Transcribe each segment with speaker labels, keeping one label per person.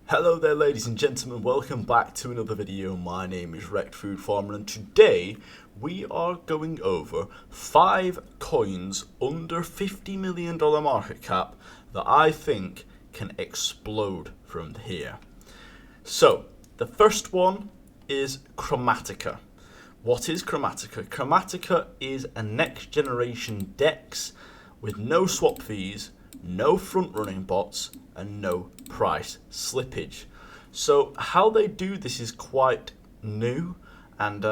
Speaker 1: Hello there ladies and gentlemen, welcome back to another video. My name is Wrecked Food Farmer and today we are going over 5 coins under $50 million market cap that I think can explode from here. So the first one is Chromatica. What is Chromatica? Chromatica is a next generation DEX with no swap fees, no front running bots and no price slippage. So how they do this is quite new and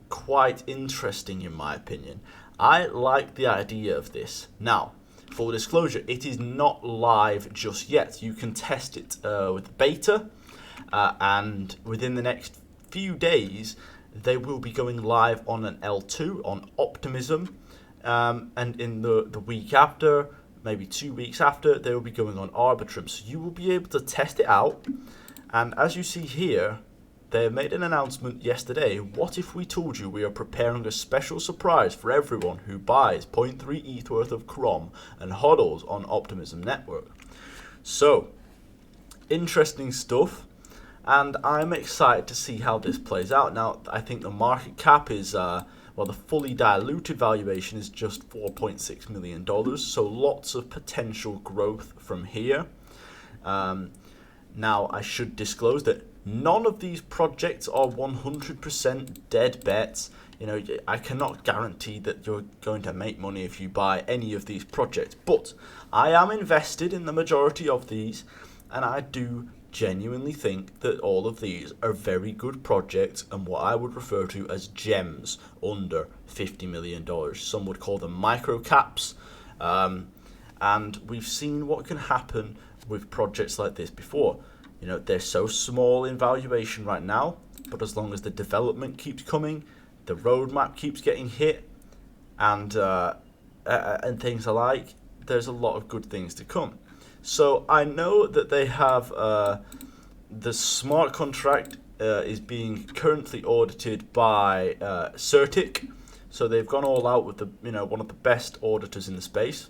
Speaker 1: quite interesting in my opinion. I like the idea of this. Now, full disclosure, it is not live just yet. You can test it with beta and within the next few days they will be going live on an L2 on Optimism, and in the week after, maybe 2 weeks after, they will be going on Arbitrum. So you will be able to test it out. And as you see here, they made an announcement yesterday. What if we told you we are preparing a special surprise for everyone who buys 0.3 ETH worth of Chrom and hodls on Optimism Network? So, interesting stuff. And I'm excited to see how this plays out. Now, I think the market cap is, well, the fully diluted valuation is just $4.6 million. So lots of potential growth from here. Now, I should disclose that none of these projects are 100% dead bets. You know, I cannot guarantee that you're going to make money if you buy any of these projects. But I am invested in the majority of these, and I do genuinely think that all of these are very good projects and what I would refer to as gems under $50 million. Some would call them micro caps, and we've seen what can happen with projects like this before. You know, they're so small in valuation right now, but as long as the development keeps coming, the roadmap keeps getting hit, and things alike, there's a lot of good things to come. So I know that they have the smart contract is being currently audited by Certic. So they've gone all out with one of the best auditors in the space,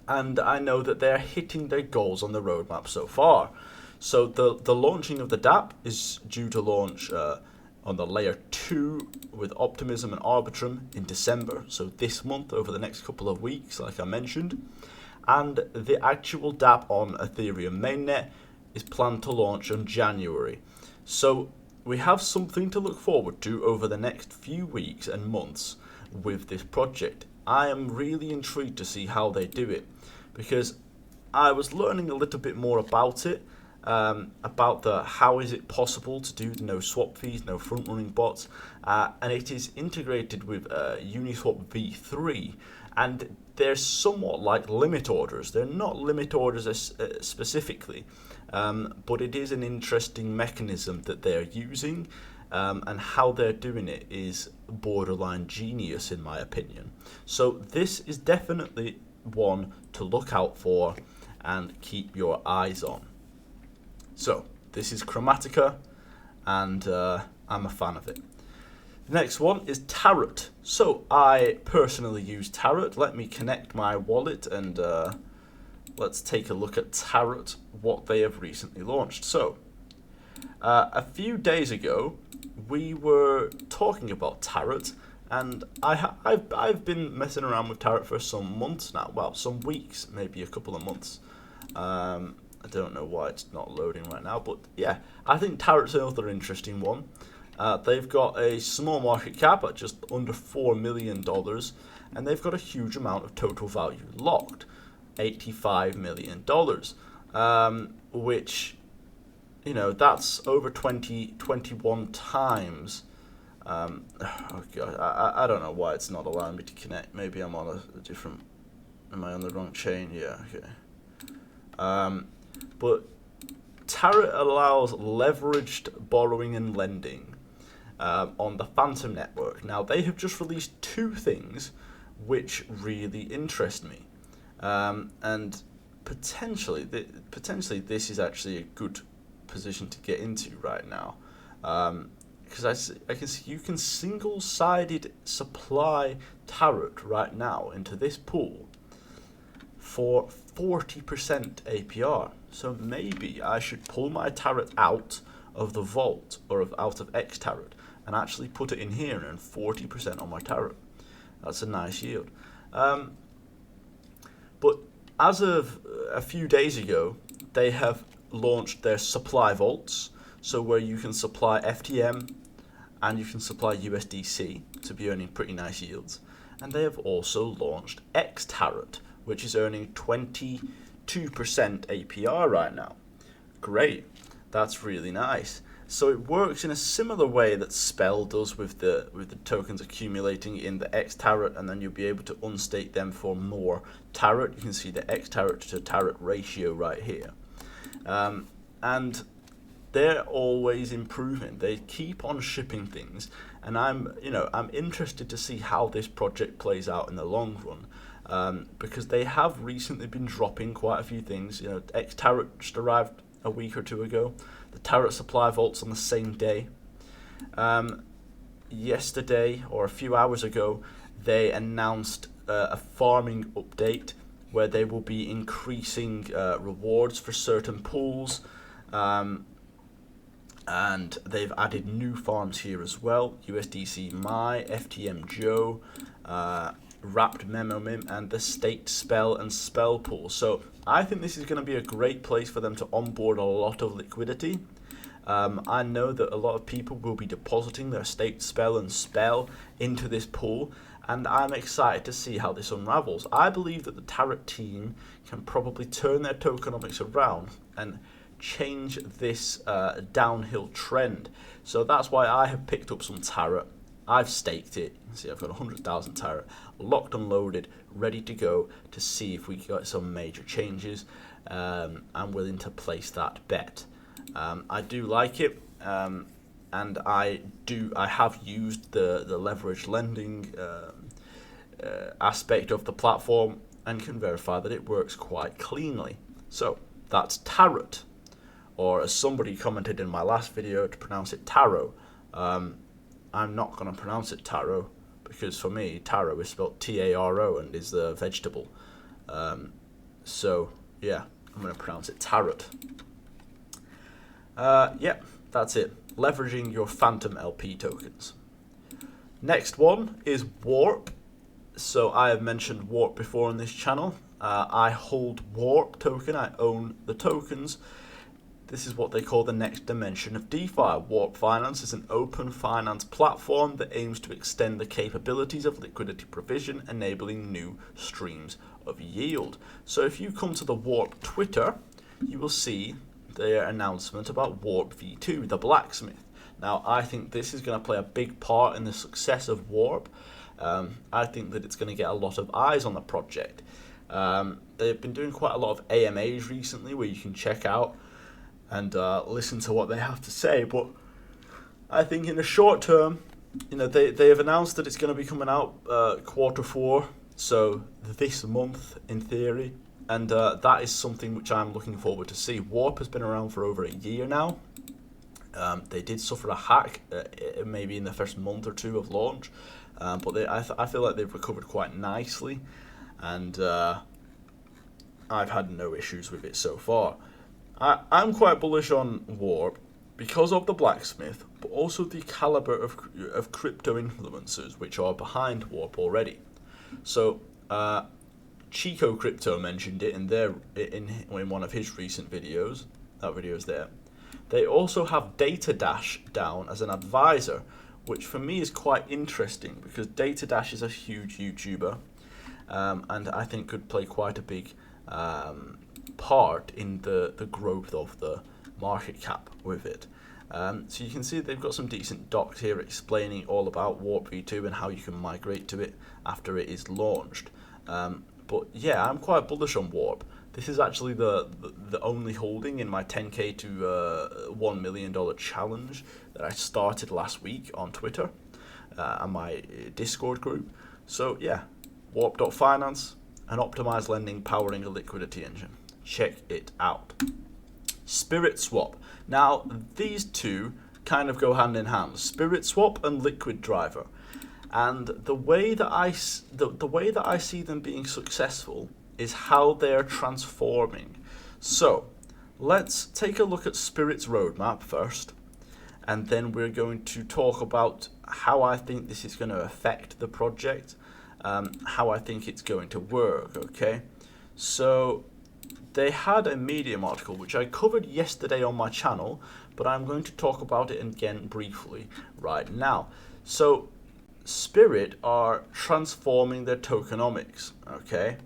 Speaker 1: and I know that they're hitting their goals on the roadmap so far. So the launching of the DApp is due to launch on the layer 2 with Optimism and Arbitrum in December. So this month, over the next couple of weeks, like I mentioned. And the actual DApp on Ethereum mainnet is planned to launch in January. So we have something to look forward to over the next few weeks and months with this project. I am really intrigued to see how they do it, because I was learning a little bit more about it, about the how is it possible to do no swap fees, no front running bots, and it is integrated with Uniswap v3, and they're somewhat like limit orders. They're not limit orders specifically, but it is an interesting mechanism that they're using, and how they're doing it is borderline genius in my opinion. So this is definitely one to look out for and keep your eyes on. So this is Chromatica, and I'm a fan of it. The next one is Tarot. So I personally use Tarot. Let me connect my wallet and let's take a look at Tarot, what they have recently launched. So a few days ago we were talking about Tarot, and I've been messing around with Tarot for some months now. Well, some weeks, maybe a couple of months. I don't know why it's not loading right now, but yeah, I think Tarot's another interesting one. They've got a small market cap at just under $4 million, and they've got a huge amount of total value locked, $85 million, which, you know, that's over 21 times. Oh God, I don't know why it's not allowing me to connect. Maybe I'm on a different, am I on the wrong chain? Yeah, okay. But Tarot allows leveraged borrowing and lending on the Phantom network. Now, they have just released 2 things which really interest me, and potentially this is actually a good position to get into right now, because I can see you can single-sided supply Tarot right now into this pool for 40% APR. So maybe I should pull my Tarot out of the vault, or out of X Tarot, and actually put it in here and earn 40% on my Tarot. That's a nice yield. But as of a few days ago, they have launched their supply vaults, so where you can supply FTM and you can supply USDC to be earning pretty nice yields. And they have also launched X Tarot, which is earning 22% APR right now. Great, that's really nice. So it works in a similar way that Spell does with the tokens accumulating in the X Tarot, and then you'll be able to unstake them for more Tarot. You can see the X Tarot to Tarot ratio right here. And they're always improving. They keep on shipping things, and I'm interested to see how this project plays out in the long run, because they have recently been dropping quite a few things. X Tarot just arrived a week or two ago. The Tarot supply vaults on the same day. Yesterday, or a few hours ago, they announced a farming update where they will be increasing rewards for certain pools. And they've added new farms here as well: USDC My, FTM Joe, Wrapped Memo Mim, and the Staked Spell and Spell Pool. So I think this is going to be a great place for them to onboard a lot of liquidity. I know that a lot of people will be depositing their Staked Spell and Spell into this pool, and I'm excited to see how this unravels. I believe that the Tarot team can probably turn their tokenomics around and change this downhill trend. So that's why I have picked up some Tarot. I've staked it. You can see I've got 100,000 Tarot locked and loaded, ready to go to see if we get some major changes. I'm willing to place that bet. I do like it, and I have used the leverage lending aspect of the platform and can verify that it works quite cleanly. So that's Tarot, or as somebody commented in my last video, to pronounce it Taro. I'm not going to pronounce it Taro, because for me taro is spelled T-A-R-O and is the vegetable. So yeah, I'm going to pronounce it Tarot. Yeah, that's it. Leveraging your Phantom LP tokens. Next one is Warp. So I have mentioned Warp before on this channel. I hold Warp token. I own the tokens. This is what they call the next dimension of DeFi. Warp Finance is an open finance platform that aims to extend the capabilities of liquidity provision, enabling new streams of yield. So if you come to the Warp Twitter, you will see their announcement about Warp V2, the blacksmith. Now, I think this is going to play a big part in the success of Warp. I think that it's going to get a lot of eyes on the project. They've been doing quite a lot of AMAs recently where you can check out and listen to what they have to say. But I think in the short term, they have announced that it's going to be coming out Q4, so this month in theory. And that is something which I'm looking forward to see. Warp has been around for over a year now. They did suffer a hack maybe in the first month or two of launch, but I feel like they've recovered quite nicely, and I've had no issues with it so far. I'm quite bullish on Warp because of the blacksmith, but also the caliber of crypto influencers which are behind Warp already. So Chico Crypto mentioned it in one of his recent videos. That video is there. They also have Data Dash down as an advisor, which for me is quite interesting because Data Dash is a huge YouTuber, and I think could play quite a big part in the growth of the market cap with it. So you can see they've got some decent docs here explaining all about Warp V2 and how you can migrate to it after it is launched. But yeah, I'm quite bullish on Warp. This is actually the only holding in my 10k to $1 million challenge that I started last week on Twitter and my Discord group. So yeah, Warp.finance, an optimized lending powering a liquidity engine. Check it out. Spirit Swap. Now these two kind of go hand in hand. Spirit Swap and Liquid Driver. And the way that I see them being successful is how they're transforming. So let's take a look at Spirit's roadmap first, and then we're going to talk about how I think this is going to affect the project, how I think it's going to work, okay? So they had a Medium article which I covered yesterday on my channel, but I'm going to talk about it again briefly right now. So Spirit are transforming their tokenomics, okay?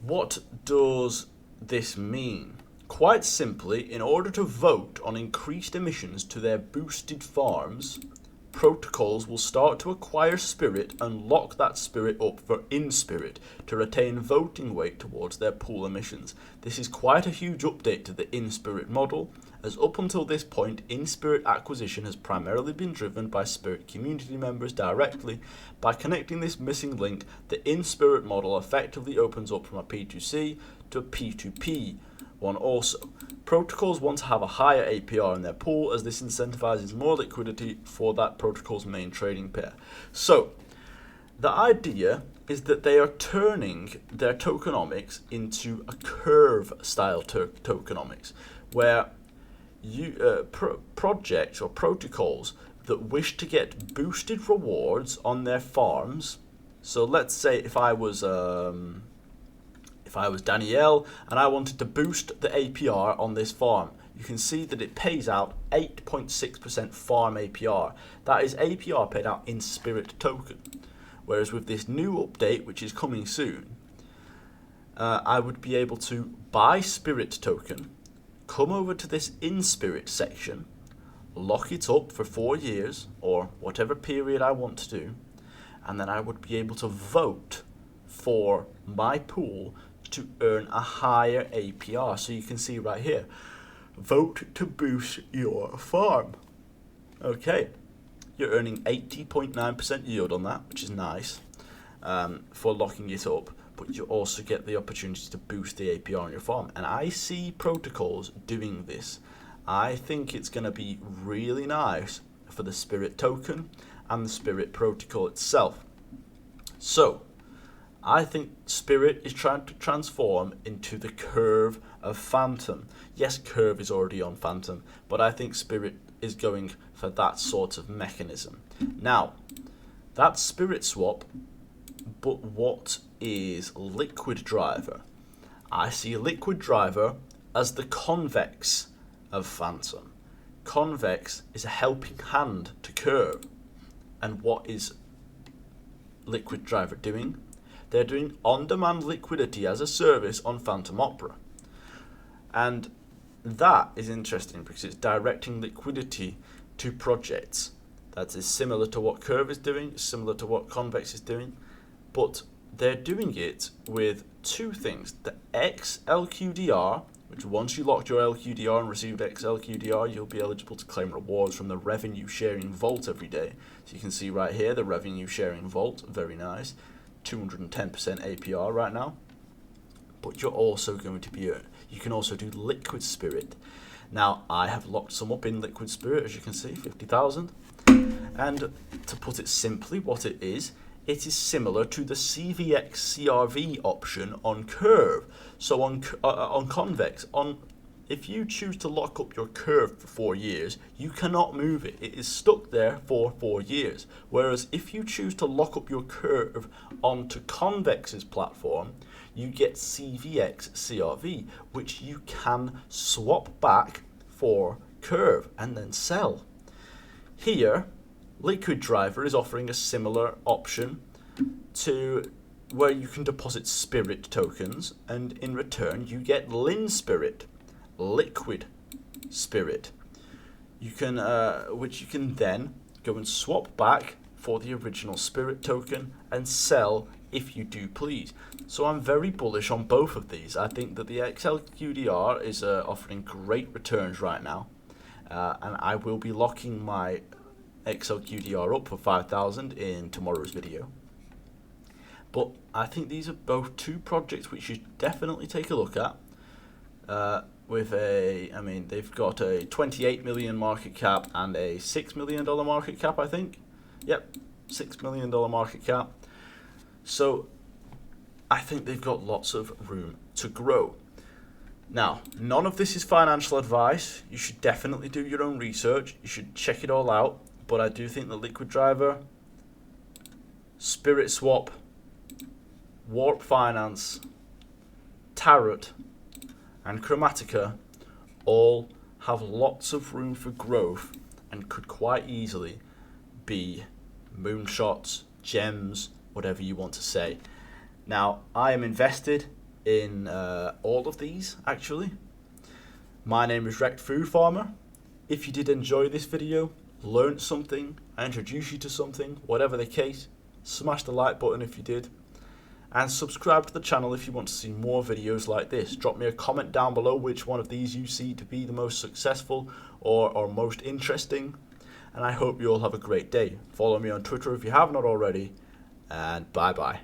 Speaker 1: What does this mean? Quite simply, in order to vote on increased emissions to their boosted farms, protocols will start to acquire Spirit and lock that Spirit up for in-Spirit to retain voting weight towards their pool emissions. This is quite a huge update to the in-Spirit model, as up until this point, in-Spirit acquisition has primarily been driven by Spirit community members directly. By connecting this missing link, the in-Spirit model effectively opens up from a P2C to a P2P one also. Protocols want to have a higher APR in their pool, as this incentivizes more liquidity for that protocol's main trading pair. So the idea is that they are turning their tokenomics into a curve style tokenomics, where projects or protocols that wish to get boosted rewards on their farms. So let's say if I was Danielle and I wanted to boost the APR on this farm, you can see that it pays out 8.6% farm APR. That is APR paid out in Spirit token. Whereas with this new update, which is coming soon, I would be able to buy Spirit token, come over to this in Spirit section, lock it up for 4 years or whatever period I want to do, and then I would be able to vote for my pool to earn a higher APR. So you can see right here, vote to boost your farm. Okay, you're earning 80.9% yield on that, which is nice for locking it up, but you also get the opportunity to boost the APR on your farm. And I see protocols doing this. I think it's going to be really nice for the Spirit token and the Spirit protocol itself. So I think Spirit is trying to transform into the curve of Phantom. Yes, Curve is already on Phantom, but I think Spirit is going for that sort of mechanism. Now, that's Spirit swap, but what is Liquid Driver? I see Liquid Driver as the convex of Phantom. Convex is a helping hand to Curve. And what is Liquid Driver doing? They're doing on-demand liquidity as a service on Phantom Opera. And that is interesting because it's directing liquidity to projects. That is similar to what Curve is doing, similar to what Convex is doing, but they're doing it with two things. The XLQDR, which once you locked your LQDR and received XLQDR, you'll be eligible to claim rewards from the revenue sharing vault every day. So you can see right here, the revenue sharing vault, very nice. 210% APR right now, but you're also going to be you can also do Liquid Spirit. Now I have locked some up in Liquid Spirit, as you can see, 50,000, and to put it simply, what it is similar to the CVX CRV option on Curve. So on Convex, if you choose to lock up your Curve for 4 years, you cannot move it. It is stuck there for 4 years. Whereas if you choose to lock up your Curve onto Convex's platform, you get CVX CRV, which you can swap back for Curve and then sell. Here, Liquid Driver is offering a similar option to where you can deposit Spirit tokens, and in return you get Lin Spirit. Liquid Spirit, you can which you can then go and swap back for the original Spirit token and sell if you do please. So I'm very bullish on both of these. I think that the XLQDR is offering great returns right now, and I will be locking my XLQDR up for 5,000 in tomorrow's video. But I think these are both two projects which you should definitely take a look at. They've got a 28 million market cap and a $6 million market cap, I think. Yep, $6 million market cap. So I think they've got lots of room to grow. Now, none of this is financial advice. You should definitely do your own research. You should check it all out. But I do think the Liquid Driver, Spirit Swap, Warp Finance, Tarot, and Chromatica all have lots of room for growth and could quite easily be moonshots, gems, whatever you want to say. Now, I am invested in all of these, actually. My name is Wrecked Food Farmer. If you did enjoy this video, learned something, I introduced you to something, whatever the case, smash the like button if you did. And subscribe to the channel if you want to see more videos like this. Drop me a comment down below which one of these you see to be the most successful or most interesting. And I hope you all have a great day. Follow me on Twitter if you have not already. And bye bye.